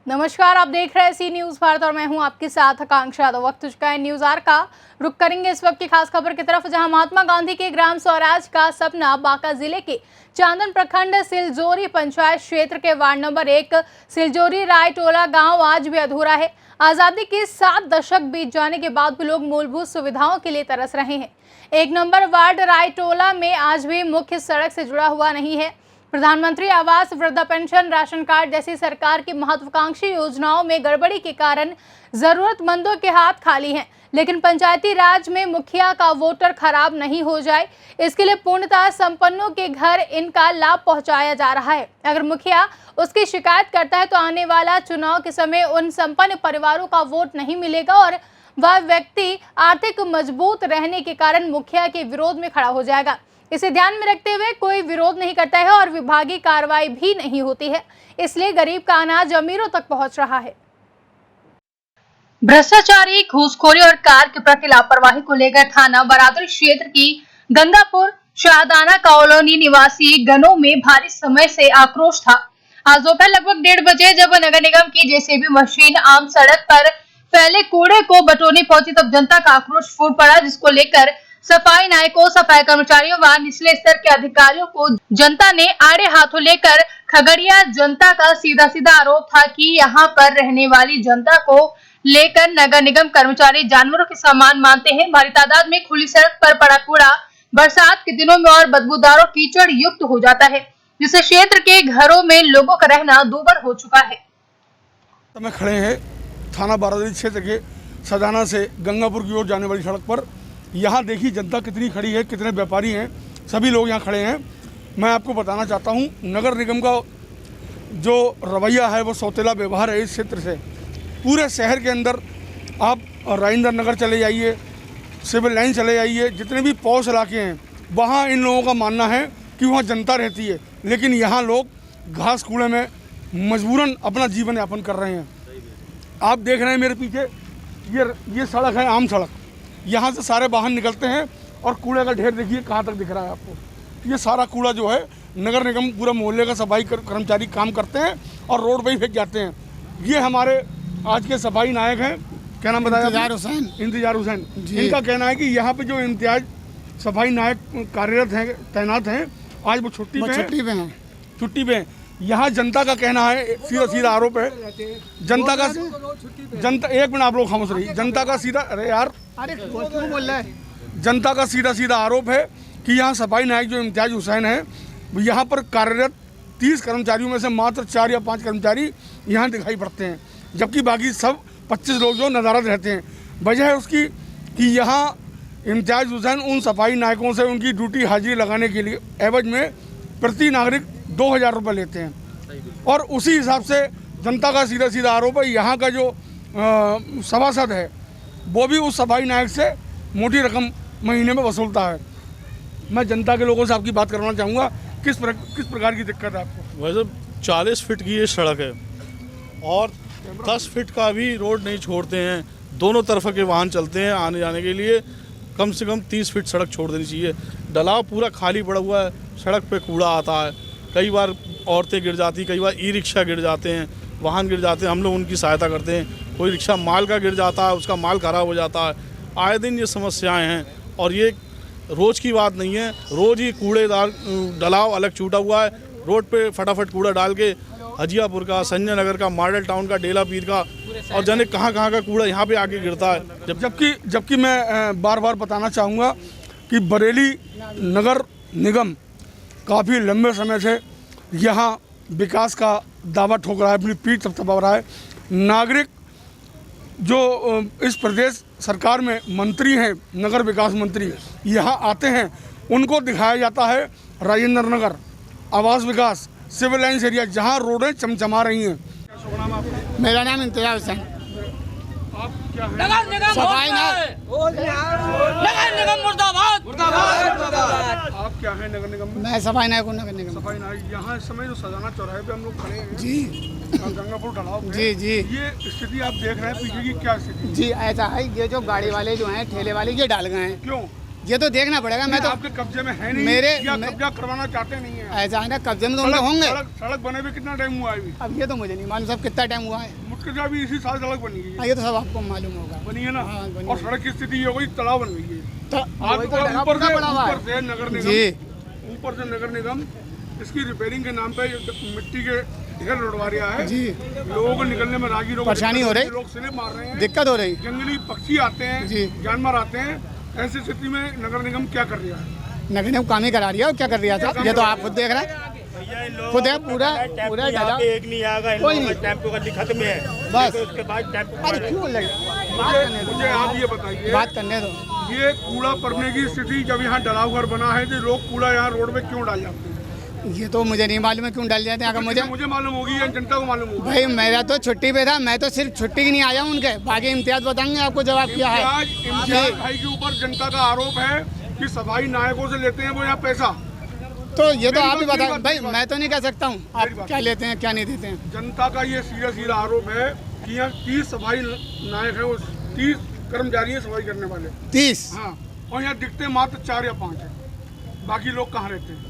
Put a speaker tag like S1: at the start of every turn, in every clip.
S1: नमस्कार, आप देख रहे हैं सी न्यूज भारत और मैं हूं आपके साथ आकांक्षा यादव। वक्त हो चुका है न्यूज आर का। रुक करेंगे इस वक्त की खास खबर की तरफ, जहां महात्मा गांधी के ग्राम स्वराज का सपना बांका जिले के चांदन प्रखंड सिलजोरी पंचायत क्षेत्र के वार्ड नंबर 1 सिलजोरी रायटोला गांव आज भी अधूरा है। आजादी के 7 दशक बीत जाने के बाद भी लोग मूलभूत सुविधाओं के लिए तरस रहे हैं। 1 नंबर वार्ड रायटोला में आज भी मुख्य सड़क से जुड़ा हुआ नहीं है। प्रधानमंत्री आवास, वृद्धा पेंशन, राशन कार्ड जैसी सरकार की महत्वाकांक्षी योजनाओं में गड़बड़ी के कारण जरूरतमंदों के हाथ खाली हैं। लेकिन पंचायती राज में मुखिया का वोटर खराब नहीं हो जाए, इसके लिए पूर्णतः संपन्नों के घर इनका लाभ पहुंचाया जा रहा है। अगर मुखिया उसकी शिकायत करता है तो आने वाला चुनाव के समय उन संपन्न परिवारों का वोट नहीं मिलेगा और वह व्यक्ति आर्थिक मजबूत रहने के कारण मुखिया के विरोध में खड़ा हो जाएगा। इसे ध्यान में रखते हुए कोई विरोध नहीं करता है और विभागीय कार्रवाई भी नहीं होती है, इसलिए गरीब का अनाज अमीरों तक पहुंच रहा है। भ्रष्टाचारी, घूसखोरी और कार के प्रति लापरवाही को लेकर थाना बरादरी क्षेत्र की गंगापुर शाहदाना कॉलोनी निवासी गनों में भारी समय से आक्रोश था। आज दोपहर लगभग 1:30 बजे जब नगर निगम की जेसीबी मशीन आम सड़क पर फैले कूड़े को बटोरने पहुंची तब जनता का आक्रोश फूट पड़ा, जिसको लेकर सफाई नायकों, सफाई कर्मचारियों व निचले स्तर के अधिकारियों को जनता ने आड़े हाथों लेकर खगड़िया। जनता का सीधा आरोप था कि यहाँ पर रहने वाली जनता को लेकर नगर निगम कर्मचारी जानवरों के समान मानते हैं। भारी तादाद में खुली सड़क पर पड़ा कूड़ा बरसात के दिनों में और बदबूदार और कीचड़ युक्त हो जाता है, जिससे क्षेत्र के घरों में लोगों का रहना दूभर हो चुका है।
S2: मैं खड़े हैं थाना बरादरी क्षेत्र के सदाना से गंगापुर की ओर जाने वाली सड़क पर। यहाँ देखिए जनता कितनी खड़ी है, कितने व्यापारी हैं, सभी लोग यहाँ खड़े हैं। मैं आपको बताना चाहता हूँ, नगर निगम का जो रवैया है वो सौतेला व्यवहार है इस क्षेत्र से। पूरे शहर के अंदर आप राजेंद्र नगर चले जाइए, सिविल लाइन चले जाइए, जितने भी पौष इलाके हैं वहाँ इन लोगों का मानना है कि वहाँ जनता रहती है, लेकिन यहाँ लोग घास कूड़े में मजबूरन अपना जीवन यापन कर रहे हैं। आप देख रहे हैं मेरे पीछे ये सड़क है, आम सड़क। यहाँ से सारे वाहन निकलते हैं और कूड़े का ढेर देखिए कहाँ तक दिख रहा है आपको। ये सारा कूड़ा जो है नगर निगम पूरा मोहल्ले का सफाई कर्मचारी काम करते हैं और रोड पे ही फेंक जाते हैं। ये हमारे आज के सफाई नायक हैं, क्या नाम बताया? इंतजार हुसैन। इनका कहना है कि यहाँ पे जो इम्तियाज सफाई नायक कार्यरत हैं, तैनात हैं, आज वो छुट्टी पे हैं। यहाँ जनता का कहना है, सीधा आरोप है जनता एक मिनट आप लोग खामोश रहिए। जनता का सीधा जनता का सीधा आरोप है कि यहाँ सफाई नायक जो इम्तियाज हुसैन है, यहाँ पर कार्यरत 30 कर्मचारियों में से मात्र 4 या 5 कर्मचारी यहाँ दिखाई पड़ते हैं, जबकि बाकी सब 25 लोग जो नज़ारत रहते हैं। वजह है उसकी कि यहाँ इम्तियाज हुसैन उन सफाई नायकों से उनकी ड्यूटी हाजिरी लगाने के लिए एवज में प्रति नागरिक 2000 रुपये लेते हैं। और उसी हिसाब से जनता का सीधा आरोप है, यहाँ का जो सभासद है वो भी उस सफाई नायक से मोटी रकम महीने में वसूलता है। मैं जनता के लोगों से आपकी बात करवाना चाहूँगा, किस प्रकार की दिक्कत है आपको?
S3: वैसे 40 फीट की ये सड़क है और 10 फीट का भी रोड नहीं छोड़ते हैं। दोनों तरफ के वाहन चलते हैं, आने जाने के लिए कम से कम 30 फीट सड़क छोड़ देनी चाहिए। डलाव पूरा खाली पड़ा हुआ है, सड़क पे कूड़ा आता है, कई बार औरतें गिर जाती, कई बार ई रिक्शा गिर जाते हैं, वाहन गिर जाते हैं, हम लोग उनकी सहायता करते हैं। कोई रिक्शा माल का गिर जाता है, उसका माल खराब हो जाता है। आए दिन ये समस्याएं हैं और ये रोज़ की बात नहीं है, रोज़ ही कूड़ेदार डलाव अलग छूटा हुआ है। रोड पे फटाफट कूड़ा डाल के हजियापुर का, संजय नगर का, मॉडल टाउन का, डेला पीर का और जाने कहाँ का कूड़ा यहाँ पे आके गिरता है।
S2: जबकि मैं बार बताना चाहूँगा कि बरेली नगर निगम काफ़ी लंबे समय से यहाँ विकास का दावा ठोक रहा है, अपनी पीठ थपथपा रहा है। नागरिक जो इस प्रदेश सरकार में मंत्री हैं, नगर विकास मंत्री, यहाँ आते हैं, उनको दिखाया जाता है राजेंद्र नगर, आवास विकास, सिविल लाइन्स एरिया, जहाँ रोडें चमचमा रही हैं।
S4: मेरा नाम इंतजार हुसैन।
S2: आप क्या हैं?
S5: नगर निगम मुर्दाबाद।
S2: आप क्या हैं नगर निगम में?
S4: मैं सफाई नायक हूँ नगर निगम।
S2: सफाई नायक। यहाँ इस समय जो सदाना चौराहे पे हम लोग खड़े हैं
S4: जी,
S2: गंगापुर ढलाव पे,
S4: जी
S2: ये स्थिति आप देख रहे हैं, पीछे की क्या स्थिति?
S4: जी ऐसा है, ये जो गाड़ी वाले जो हैं, ठेले वाले, ये डाल गए हैं।
S2: क्यों?
S4: ये तो देखना पड़ेगा। मैं तो
S2: आपके कब्जे में है नहीं या कब्जा करवाना चाहते नहीं है?
S4: ऐसा है ना, कब्जे में तो हम लोग होंगे।
S2: सड़क बने हुए कितना टाइम हुआ है अभी?
S4: अब ये तो मुझे नहीं मालूम साहब कितना टाइम हुआ है।
S2: मुझके भी इसी साल सड़क बनी है।
S4: ये तो सब आपको मालूम होगा।
S2: बनी है ना?
S4: हाँ, बनी
S2: और
S4: है।
S2: सड़क की स्थिति ये हो गई, तालाब बन गई है।
S4: तो
S2: आपको ऊपर से नगर निगम,
S4: जी
S2: ऊपर से नगर निगम इसकी रिपेयरिंग के नाम पे मिट्टी के ढेर लौटवा रहा है
S4: जी।
S2: लोगों को निकलने में राहगीरों को
S4: परेशानी हो रही,
S2: लोग स्लिप मार रहे हैं,
S4: दिक्कत हो रही।
S2: जंगली पक्षी आते हैं
S4: जी।
S2: जानवर आते हैं। ऐसी स्थिति में नगर निगम क्या कर रहा है?
S4: नगर निगम काम ही करा रही है और क्या कर रहा था, ये तो आप खुद देख रहे हैं। खुद है पूरा पूरा डाला,
S5: एक नहीं आएगा, इन लोगों का टेम्पो का खत्म है
S4: बस।
S5: उसके बाद टेम्पो
S4: अरे क्यों लगे,
S2: मुझे आप ये बताइए,
S4: बात करने दो।
S2: ये कूड़ा पड़ने की स्थिति जब यहाँ डलाव घर बना है तो लोग कूड़ा यहाँ रोड पे क्यों डाल जाते हैं?
S4: ये तो मुझे नहीं मालूम है क्यों डाल जाते हैं। अगर
S2: मुझे मालूम होगी या जनता को मालूम होगी?
S4: भाई मेरा तो छुट्टी पे था, मैं तो सिर्फ छुट्टी की नहीं आया हूँ उनके, बाकी इम्तियाज बताएंगे आपको जवाब क्या है।
S2: इम्तियाज भाई के ऊपर जनता का आरोप है कि सफाई नायकों से लेते हैं वो यहाँ पैसा।
S4: तो ये तो आप ही
S2: मेरी
S4: बताओ
S2: बात
S4: भाई,
S2: मेरी बात।
S4: मैं तो नहीं कह सकता हूँ
S2: मेरी
S4: आप
S2: बात।
S4: क्या लेते हैं क्या नहीं देते हैं।
S2: जनता का ये सीधा आरोप है कि यहाँ 30 सफाई नायक है, वो 30 कर्मचारी हैं सफाई करने वाले।
S4: 30
S2: हाँ, और यहाँ दिखते मात्र 4 या 5 है। बाकी लोग कहाँ रहते हैं?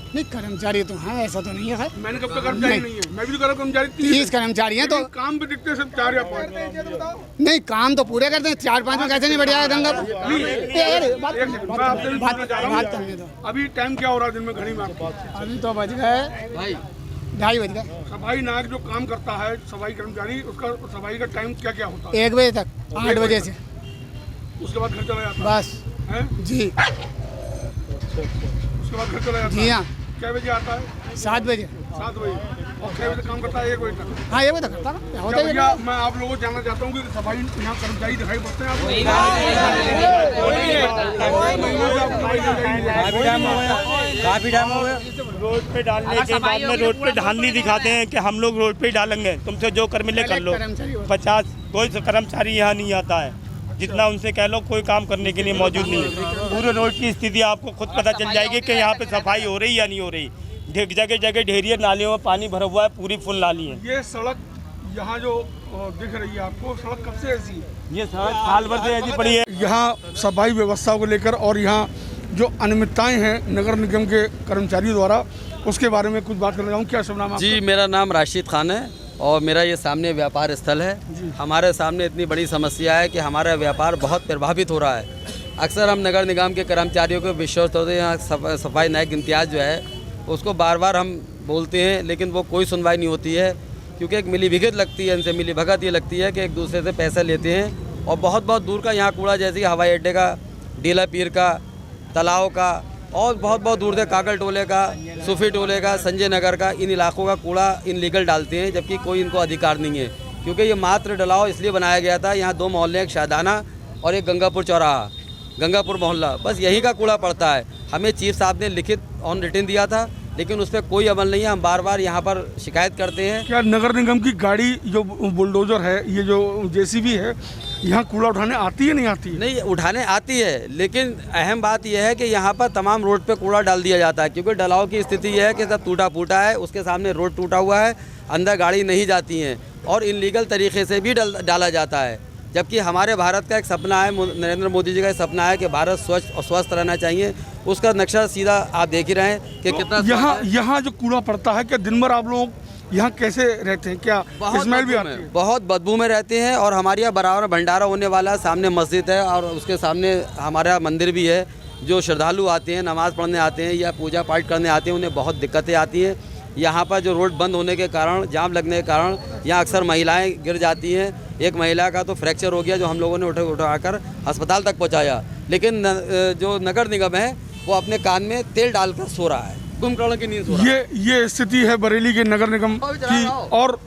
S4: नहीं कर्मचारी तो हैं, ऐसा तो नहीं है भाई।
S2: मैंने कब तक कर्मचारी नहीं है, मैं भी तो कर्मचारी
S4: 30 कर्मचारी हैं तो
S2: काम पे दिखते सिर्फ 4 या 5।
S4: नहीं काम तो पूरे करते हैं, 4-5 में कैसे नहीं बढ़ जाएगा गंगा। बात करने दो।
S2: अभी टाइम क्या हो रहा है दिन में घड़ी में आपको?
S4: अभी तो बज गए 2:30 बज गए।
S2: सफाई नायक जो काम करता है सफाई कर्मचारी, उसका सफाई का टाइम क्या क्या होता है?
S4: 1 बजे तक, 8 बजे से
S2: उसके बाद घर चला जाता है?
S4: बस
S2: हैं?
S4: जी।
S2: उसके बाद घर चला जाता है?
S4: जी हाँ,
S2: क्या बजे आता है?
S4: 7 बजे।
S2: 7 बजे। और 6 बजे काम करता है 1 बजे तक।
S4: हाँ 1 बजे तक करता ना,
S2: क्या
S4: होता
S2: भैया,
S4: है।
S2: मैं आप लोगों को जानना चाहता हूँ कि सफाई यहाँ कर्मचारी दिखाई पड़ते हैं आपको?
S5: काफी टाइम हो गया रोड पे डालने के बाद में रोड पे ढालनी दिखाते हैं कि हम लोग रोड पे ही डालेंगे, तुमसे जो कर मिले कर लो। 50 कोई कर्मचारी यहाँ नहीं आता है, जितना उनसे कह लो कोई काम करने के लिए मौजूद नहीं है। पूरे रोड की स्थिति आपको खुद पता चल जाएगी कि यहाँ पे सफाई हो रही या नहीं हो रही। जगह जगह ढेरिया नालियों में पानी भरा हुआ है, पूरी फुल नाली है।
S2: ये सड़क यहाँ जो दिख रही है आपको, सड़क कब से ऐसी है?
S5: ये सड़क साल भर से ऐसी पड़ी है।
S2: यहाँ सफाई व्यवस्था को लेकर और यहाँ जो अनियमितताएं हैं नगर निगम के कर्मचारियों द्वारा, उसके बारे में कुछ बात करना चाहूँ। क्या शुभ नाम है
S6: जी, मेरा नाम राशिद खान है और मेरा ये सामने व्यापार स्थल है। हमारे सामने इतनी बड़ी समस्या है कि हमारा व्यापार बहुत प्रभावित हो रहा है। अक्सर हम नगर निगम के कर्मचारियों को विश्वस्त होते हैं, यहाँ सफाई नायक इम्तियाज़ जो है उसको बार बार हम बोलते हैं, लेकिन वो कोई सुनवाई नहीं होती है, क्योंकि एक मिलीभगत लगती है इनसे। मिलीभगत ये लगती है कि एक दूसरे से पैसे लेते हैं और बहुत बहुत दूर का यहाँ कूड़ा, जैसे कि हवाई अड्डे का, डीला पीर का, तालाब का और बहुत बहुत दूर से कागल टोले का, सूफी टोले का, संजय नगर का, इन इलाकों का कूड़ा इनलीगल डालते हैं, जबकि कोई इनको अधिकार नहीं है। क्योंकि ये मात्र डलाव इसलिए बनाया गया था, यहाँ 2 मोहल्ले, एक शाहदाना और एक गंगापुर चौराहा, गंगापुर मोहल्ला, बस यही का कूड़ा पड़ता है। हमें चीफ साहब ने लिखित ऑन रिटन दिया था, लेकिन उस पर कोई अमल नहीं है। हम बार बार यहाँ पर शिकायत करते हैं।
S2: क्या नगर निगम की गाड़ी जो बुलडोजर है, ये जो जेसीबी है, यहाँ कूड़ा उठाने आती है नहीं आती है?
S6: नहीं, उठाने आती है, लेकिन अहम बात यह है कि यहाँ पर तमाम रोड पे कूड़ा डाल दिया जाता है, क्योंकि डलाव की स्थिति यह है कि सब टूटा फूटा है, उसके सामने रोड टूटा हुआ है, अंदर गाड़ी नहीं जाती हैं और इनलीगल तरीके से भी डाला जाता है। जबकि हमारे भारत का एक सपना है, नरेंद्र मोदी जी का एक सपना है कि भारत स्वच्छ और स्वस्थ रहना चाहिए। उसका नक्शा सीधा आप देख ही रहे हैं कि कितना
S2: यहाँ जो कूड़ा पड़ता है, क्या दिन भर आप लोग यहाँ कैसे रहते हैं? क्या स्मेल भी आती है?
S6: बहुत बदबू में रहते हैं। और हमारे यहाँ बराबर भंडारा होने वाला है, सामने मस्जिद है और उसके सामने हमारा मंदिर भी है। जो श्रद्धालु आते हैं, नमाज़ पढ़ने आते हैं या पूजा पाठ करने आते हैं, उन्हें बहुत दिक्कतें आती हैं। यहाँ पर जो रोड बंद होने के कारण, जाम लगने के कारण यहाँ अक्सर महिलाएं गिर जाती हैं। एक महिला का तो फ्रैक्चर हो गया, जो हम लोगों ने उठाकर अस्पताल तक पहुँचाया। लेकिन जो नगर निगम है वो अपने कान में तेल डालकर सो रहा है, कुंभकर्ण की नींद सो रहा है।
S2: ये स्थिति है बरेली के नगर निगम की। और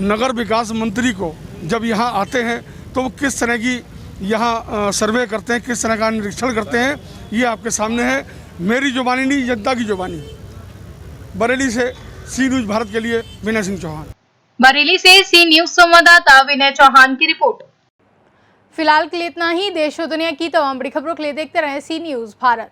S2: नगर विकास मंत्री को जब यहाँ आते हैं तो वो किस तरह की यहाँ सर्वे करते हैं, किस तरह का निरीक्षण करते हैं, ये आपके सामने है। मेरी जुबानी नहीं, जनता की जुबानी। बरेली से सी न्यूज़ भारत के लिए विनय सिंह चौहान।
S1: बरेली से सी न्यूज़ संवाददाता विनय चौहान की रिपोर्ट। फिलहाल के लिए इतना ही। देश और दुनिया की तमाम बड़ी खबरों के लिए देखते रहें सी न्यूज़ भारत।